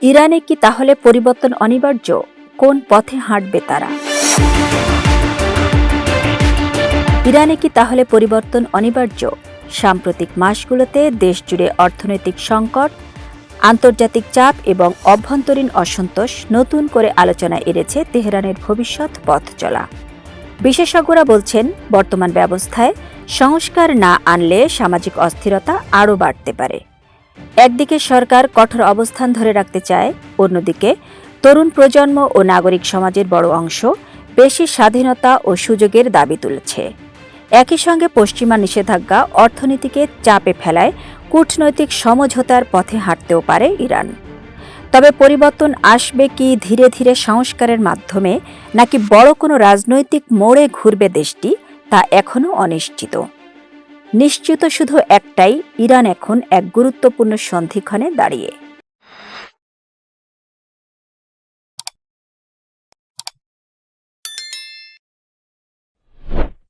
ইরানে কি তাহলে পরিবর্তন অনিবার্য? কোন পথে হাঁটবে তারা? ইরানে কি তাহলে পরিবর্তন অনিবার্য? সাম্প্রতিক মাসগুলোতে দেশজুড়ে অর্থনৈতিক সংকট, আন্তর্জাতিক চাপ এবং অভ্যন্তরীণ অসন্তোষ নতুন করে আলোচনায় এনেছে তেহরানের ভবিষ্যৎ পথ চলা। বিশেষজ্ঞরা বলছেন, বর্তমান ব্যবস্থায় সংস্কার না আনলে সামাজিক অস্থিরতা আরও বাড়তে পারে। একদিকে সরকার কঠোর অবস্থান ধরে রাখতে চায়, অন্যদিকে তরুণ প্রজন্ম ও নাগরিক সমাজের বড় অংশ বেশি স্বাধীনতা ও সুযোগের দাবি তুলেছে। একই সঙ্গে পশ্চিমা নিষেধাজ্ঞা অর্থনীতিকে চাপে ফেলায় কূটনৈতিক সমঝোতার পথে হাঁটতেও পারে ইরান। তবে পরিবর্তন আসবে কি ধীরে ধীরে সংস্কারের মাধ্যমে, নাকি বড় কোনো রাজনৈতিক মোড়ে ঘুরবে দেশটি, তা এখনও অনিশ্চিত। নিশ্চিত শুধু একটাই, ইরান এখন এক গুরুত্বপূর্ণ সন্ধিক্ষণে দাঁড়িয়ে।